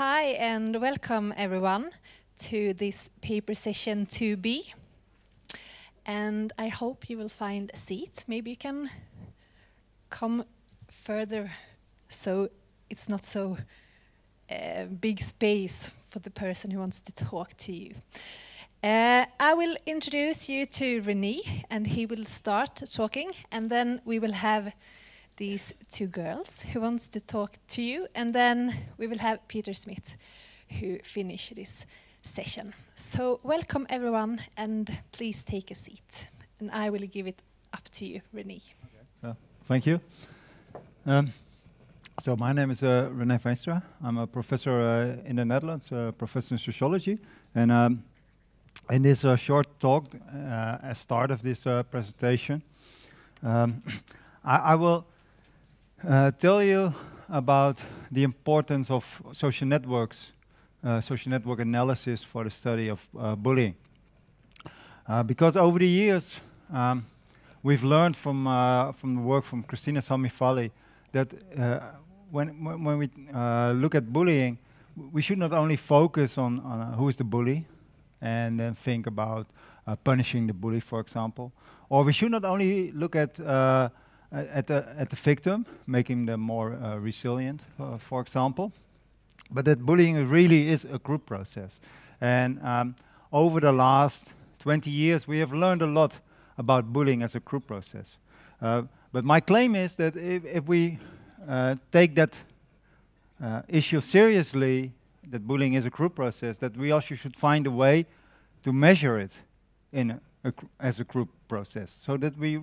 Hi and welcome everyone to this paper session 2B. And I hope you will find a seat. Maybe you can come further so it's not so big space for the person who wants to talk to you. I will introduce you to René and he will start talking, and then we will have these two girls who wants to talk to you, and then we will have Peter Smith who finish this session. So welcome everyone and please take a seat, and I will give it up to you, René. Okay. Thank you. So my name is René Veenstra. I'm a professor in the Netherlands, a professor in sociology, and in this short talk, as start of this presentation, I will tell you about the importance of social networks, social network analysis for the study of bullying. Because over the years, we've learned from the work from Christina Salmi-Falli that when we look at bullying, we should not only focus on who is the bully and then think about punishing the bully, for example, or we should not only look at the victim, making them more resilient, for example, but that bullying really is a group process. And over the last 20 years, we have learned a lot about bullying as a group process. But my claim is that if we take that issue seriously, that bullying is a group process, that we also should find a way to measure it as a group process, so that we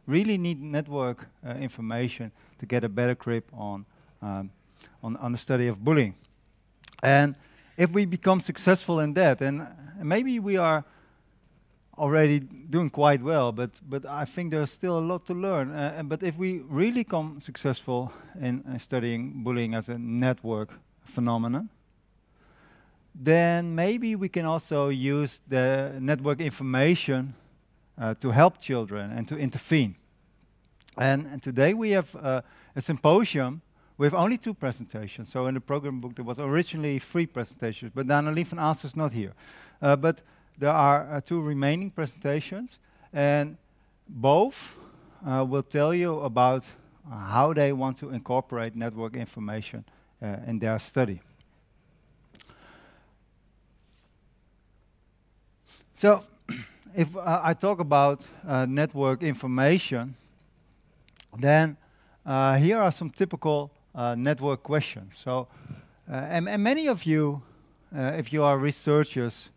really need network information to get a better grip on the study of bullying. And if we become successful in that, and maybe we are already doing quite well, but I think there's still a lot to learn. But if we really become successful in studying bullying as a network phenomenon, then maybe we can also use the network information to help children and to intervene. And today we have a symposium with only 2 presentations. So in the program book there was originally 3 presentations, but Annelies van Aalst is not here. But there are 2 remaining presentations, and both will tell you about how they want to incorporate network information in their study. So, if I talk about network information, then here are some typical network questions. So, and many of you, if you are researchers,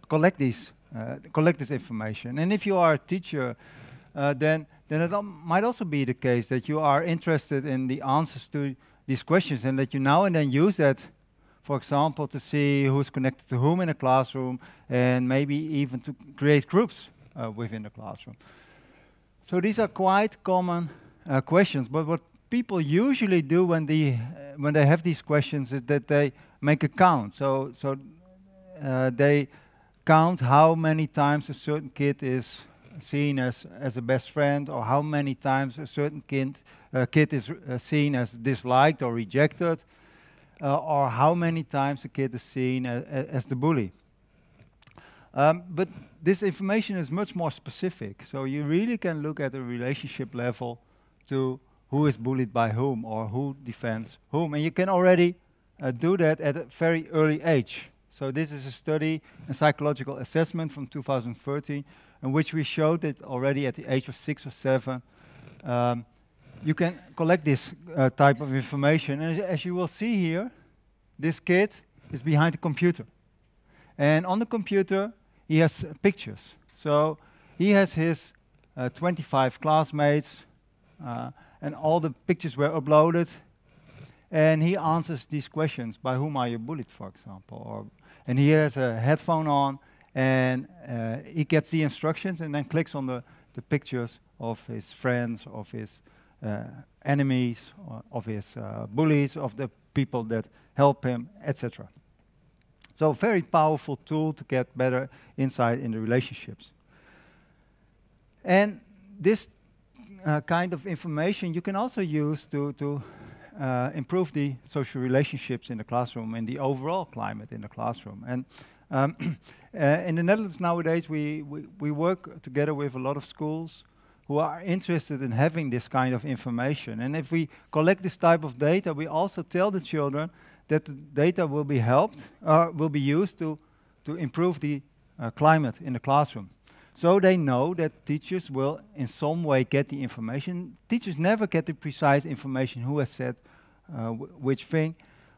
collect this information. And if you are a teacher, then it might also be the case that you are interested in the answers to these questions, and that you now and then use that, for example, to see who's connected to whom in a classroom, and maybe even to create groups within the classroom. So these are quite common questions, but what people usually do when they have these questions is that they make a count. So they count how many times a certain kid is seen as a best friend, or how many times a certain kid is seen as disliked or rejected, or how many times a kid is seen as the bully. But this information is much more specific, so you really can look at a relationship level to who is bullied by whom, or who defends whom, and you can already do that at a very early age. So this is a study, a psychological assessment from 2013, in which we showed that already at the age of 6 or 7, you can collect this type of information. And as you will see here, this kid is behind the computer. And on the computer, he has pictures. So he has his 25 classmates, and all the pictures were uploaded. And he answers these questions: by whom are you bullied, for example? And he has a headphone on, and he gets the instructions and then clicks on the pictures of his friends, of his enemies, of his bullies, of the people that help him, etc. So a very powerful tool to get better insight in the relationships. And this kind of information you can also use to improve the social relationships in the classroom and the overall climate in the classroom. And in the Netherlands nowadays, we work together with a lot of schools who are interested in having this kind of information. And if we collect this type of data, we also tell the children that the data will be will be used to improve the climate in the classroom. So they know that teachers will in some way get the information. Teachers never get the precise information who has said which thing,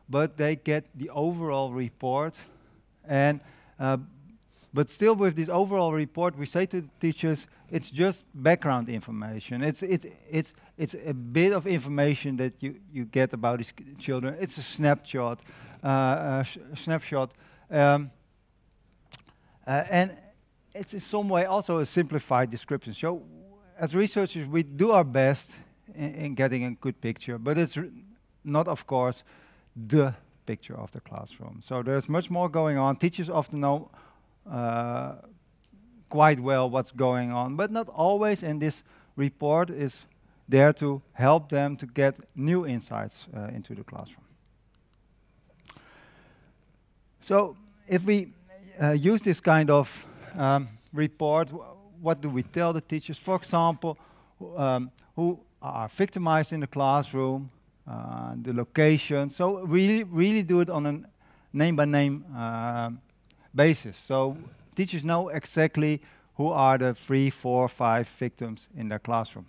but they get the overall report. And but still, with this overall report, we say to the teachers, it's just background information. It's a bit of information that you get about these children. It's a snapshot, and it's in some way also a simplified description. So, as researchers, we do our best in getting a good picture, but it's not, of course, the picture of the classroom. So there's much more going on. Teachers often know quite well what's going on, but not always, and this report is there to help them to get new insights into the classroom. So if we use this kind of report, what do we tell the teachers? For example, who are victimized in the classroom, the location. So really do it on a name-by-name basis. So teachers know exactly who are the 3, 4, 5 victims in their classroom.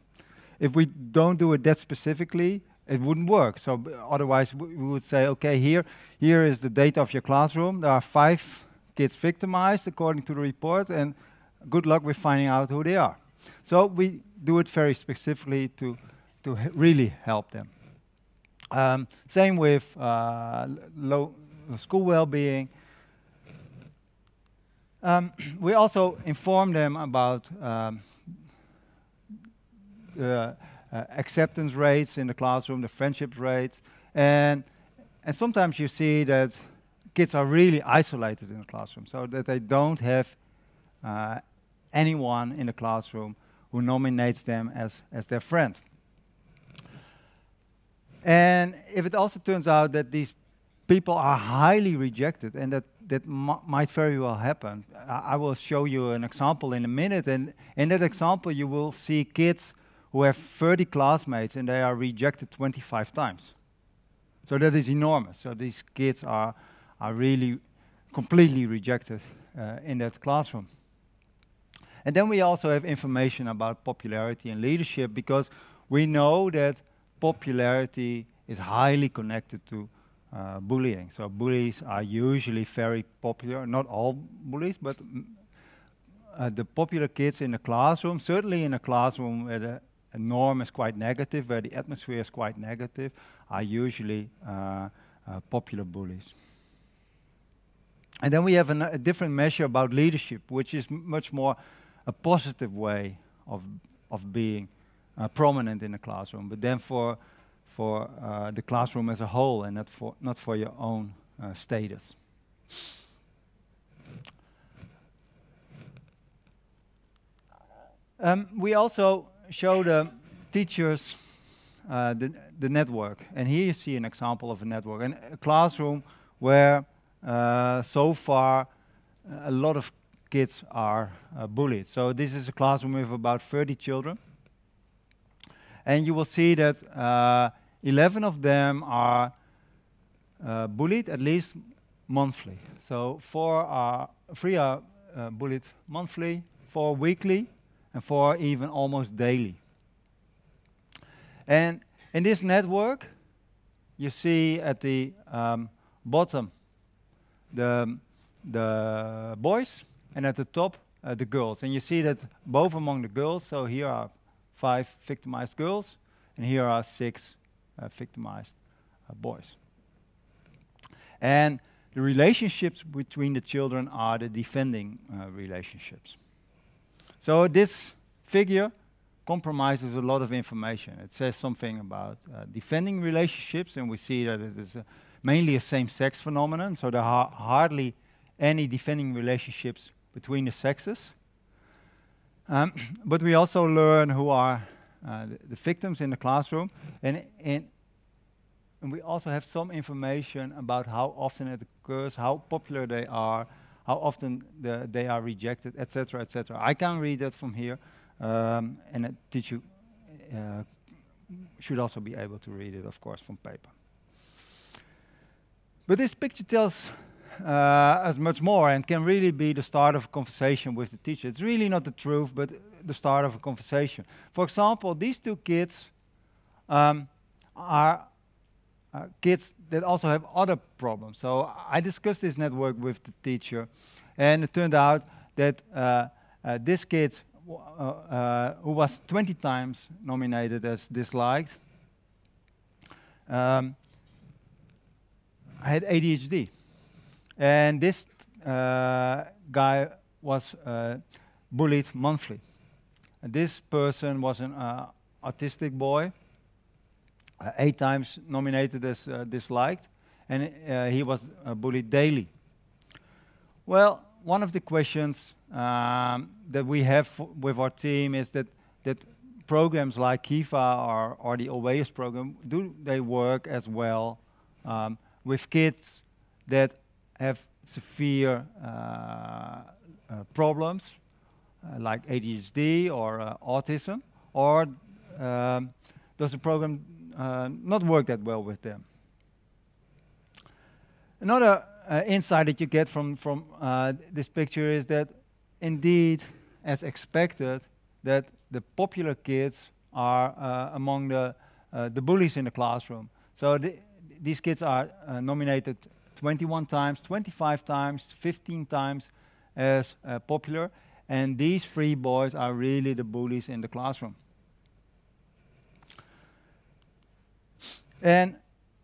If we don't do it that specifically, it wouldn't work. So otherwise we would say, okay, here is the data of your classroom. There are 5 kids victimized according to the report, and good luck with finding out who they are. So we do it very specifically to really help them. Same with low school well-being. We also inform them about acceptance rates in the classroom, the friendship rates, and sometimes you see that kids are really isolated in the classroom, so that they don't have anyone in the classroom who nominates them as their friend. And if it also turns out that these people are highly rejected, and that might very well happen. I will show you an example in a minute, and in that example you will see kids who have 30 classmates and they are rejected 25 times. So that is enormous. So these kids are really completely rejected in that classroom. And then we also have information about popularity and leadership, because we know that popularity is highly connected to bullying. So bullies are usually very popular, not all bullies, but the popular kids in the classroom, certainly in a classroom where the norm is quite negative, where the atmosphere is quite negative, are usually popular bullies. And then we have a different measure about leadership, which is much more a positive way of being prominent in the classroom, but then for the classroom as a whole, and not for your own status. We also show the teachers the network, and here you see an example of a network, and a classroom where so far a lot of kids are bullied. So this is a classroom with about 30 children, and you will see that 11 of them are bullied at least monthly. So 3 are bullied monthly, 4 weekly, and 4 even almost daily. And in this network, you see at the bottom the boys, and at the top the girls. And you see that both among the girls, so here are 5 victimized girls, and here are 6 victimized boys. And the relationships between the children are the defending relationships. So this figure compromises a lot of information. It says something about defending relationships, and we see that it is mainly a same-sex phenomenon, so there are hardly any defending relationships between the sexes. But we also learn who are the victims in the classroom, and and we also have some information about how often it occurs, how popular they are, how often they are rejected, etc., etc. I can read that from here, and a teacher should also be able to read it, of course, from paper. But this picture tells us much more and can really be the start of a conversation with the teacher. It's really not the truth, but the start of a conversation. For example, these two kids are kids that also have other problems. So I discussed this network with the teacher, and it turned out that this kid, who was 20 times nominated as disliked, had ADHD. And this guy was bullied monthly. And this person was an autistic boy, 8 times nominated as disliked, and he was bullied daily. Well, one of the questions that we have with our team is that programs like Kiva or the Always program, do they work as well with kids that have severe problems like ADHD or autism, or does the program not work that well with them? Another insight that you get from this picture is that indeed, as expected, that the popular kids are among the bullies in the classroom. So these kids are nominated 21 times, 25 times, 15 times as popular, and these 3 boys are really the bullies in the classroom. And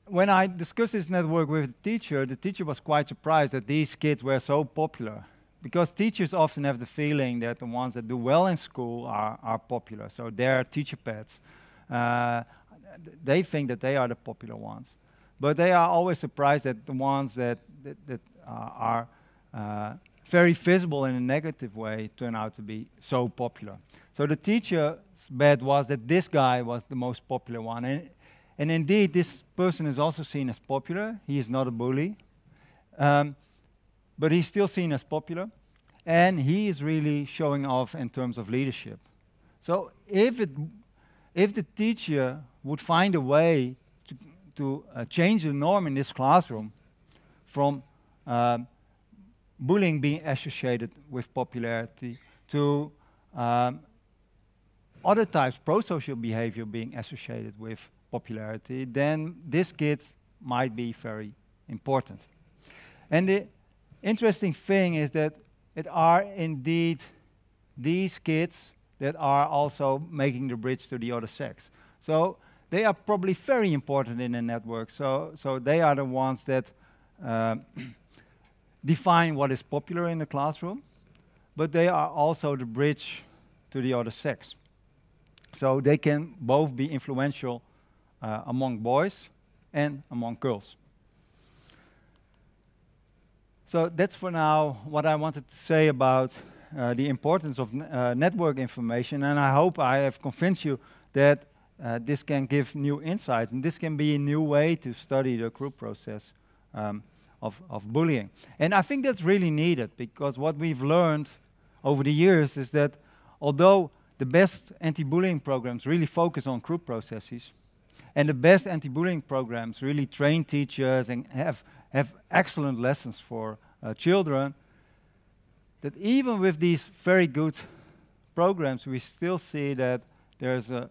when I discussed this network with the teacher was quite surprised that these kids were so popular, because teachers often have the feeling that the ones that do well in school are popular, so they're teacher pets. They think that they are the popular ones. But they are always surprised that the ones that are very visible in a negative way turn out to be so popular. So the teacher's bet was that this guy was the most popular one. And indeed, this person is also seen as popular. He is not a bully. But he's still seen as popular. And he is really showing off in terms of leadership. So if the teacher would find a way to change the norm in this classroom from bullying being associated with popularity to other types, pro-social behavior being associated with popularity, then this kid might be very important. And the interesting thing is that it are indeed these kids that are also making the bridge to the other sex. So they are probably very important in the network. So they are the ones that define what is popular in the classroom, but they are also the bridge to the other sex. So they can both be influential among boys and among girls. So that's for now what I wanted to say about the importance of network information, and I hope I have convinced you that this can give new insight, and this can be a new way to study the group process of bullying. And I think that's really needed, because what we've learned over the years is that although the best anti-bullying programs really focus on group processes, and the best anti-bullying programs really train teachers and have excellent lessons for children, that even with these very good programs, we still see that there's a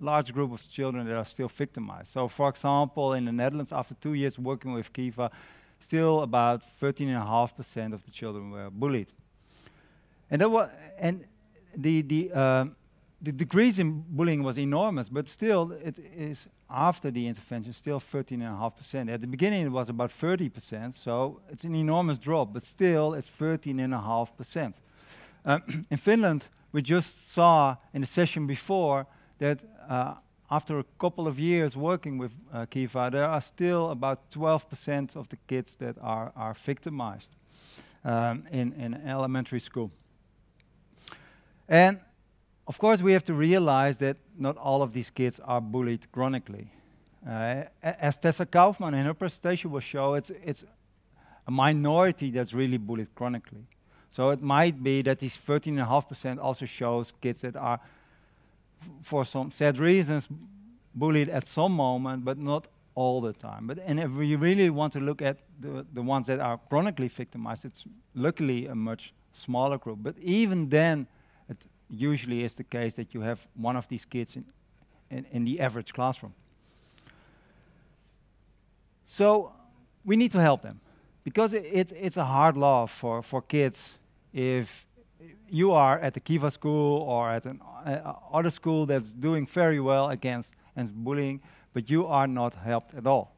large group of children that are still victimized. So, for example, in the Netherlands, after 2 years working with Kiva, still about 13.5% of the children were bullied. And the decrease in bullying was enormous, but still, it is after the intervention still 13.5%. At the beginning, it was about 30%, so it's an enormous drop, but still, it's 13.5%. In Finland, we just saw in the session before that after a couple of years working with Kiva, there are still about 12% of the kids that are victimized in elementary school. And of course, we have to realize that not all of these kids are bullied chronically. As Tessa Kaufmann in her presentation will show, it's a minority that's really bullied chronically. So it might be that these 13.5% also shows kids that are, for some sad reasons, bullied at some moment, but not all the time. And if we really want to look at the ones that are chronically victimized, it's luckily a much smaller group. But even then, it usually is the case that you have one of these kids in the average classroom. So we need to help them, because it's a hard law for kids. If you are at the Kiva school or at an other school that's doing very well against bullying, but you are not helped at all.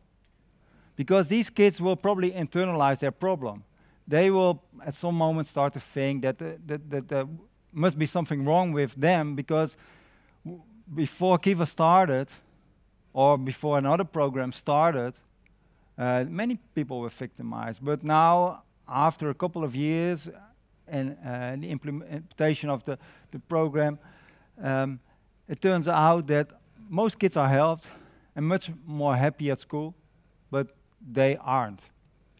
Because these kids will probably internalize their problem. They will at some moment start to think that there must be something wrong with them, because before Kiva started, or before another program started, many people were victimized. But now, after a couple of years, and the implementation of the program, it turns out that most kids are helped and much more happy at school, but they aren't.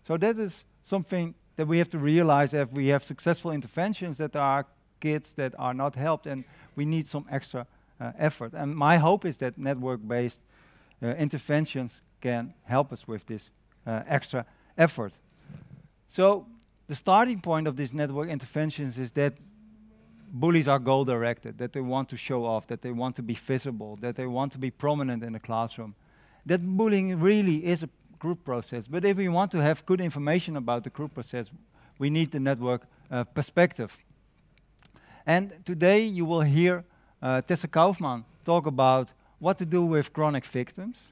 So that is something that we have to realize if we have successful interventions, that there are kids that are not helped, and we need some extra effort. And my hope is that network-based interventions can help us with this extra effort. So the starting point of these network interventions is that bullies are goal-directed, that they want to show off, that they want to be visible, that they want to be prominent in the classroom. That bullying really is a group process. But if we want to have good information about the group process, we need the network perspective. And today you will hear Tessa Kaufmann talk about what to do with chronic victims.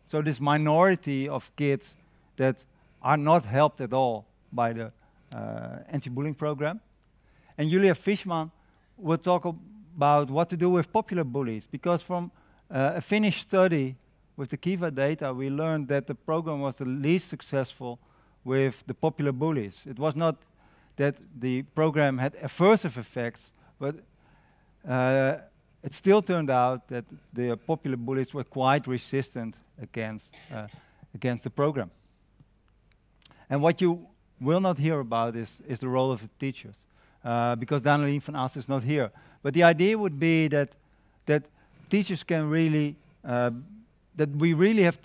So this minority of kids that are not helped at all by the anti-bullying program. And Julia Fischmann will talk about what to do with popular bullies, because from a Finnish study with the Kiva data, we learned that the program was the least successful with the popular bullies. It was not that the program had aversive effects, but it still turned out that the popular bullies were quite resistant against the program. And what you will not hear about is the role of the teachers, because Daneline van Ast is not here. But the idea would be that teachers can really, that we really have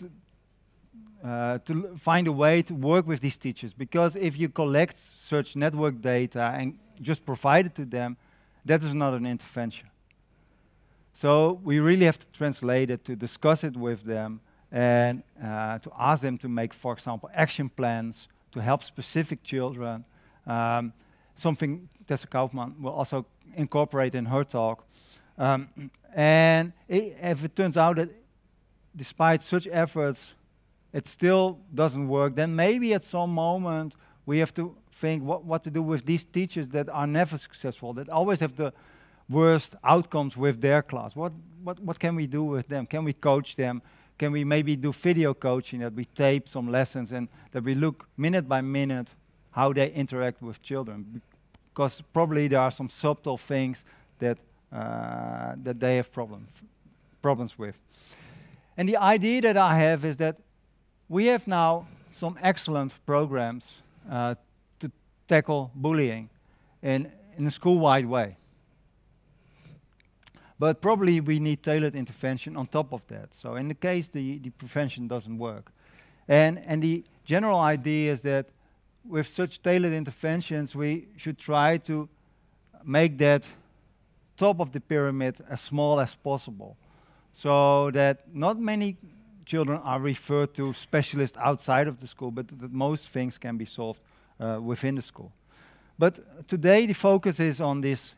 to find a way to work with these teachers, because if you collect such network data and just provide it to them, that is not an intervention. So we really have to translate it, to discuss it with them, and to ask them to make, for example, action plans to help specific children, something Tessa Kaufmann will also incorporate in her talk. And if it turns out that despite such efforts, it still doesn't work, then maybe at some moment we have to think what to do with these teachers that are never successful, that always have the worst outcomes with their class. What can we do with them? Can we coach them? Can we maybe do video coaching, that we tape some lessons and that we look minute by minute how they interact with children? Because probably there are some subtle things that they have problems with. And the idea that I have is that we have now some excellent programs to tackle bullying in a school-wide way. But probably we need tailored intervention on top of that. So in the case the prevention doesn't work. And the general idea is that with such tailored interventions, we should try to make that top of the pyramid as small as possible, so that not many children are referred to specialists outside of the school, but that most things can be solved within the school. But today the focus is on this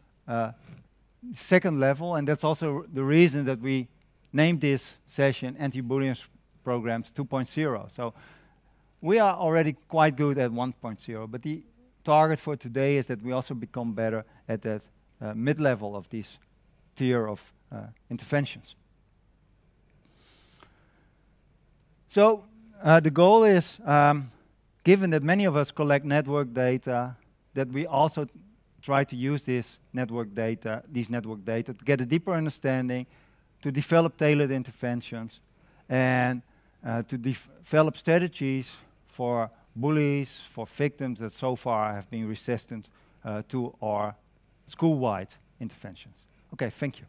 second level, and that's also the reason that we named this session Anti-Bullying Programs 2.0. So we are already quite good at 1.0, but the target for today is that we also become better at that mid-level of this tier of interventions. So the goal is, given that many of us collect network data, that we also try to use these network data to get a deeper understanding, to develop tailored interventions, and to develop strategies for bullies, for victims that so far have been resistant to our school-wide interventions. Okay, thank you.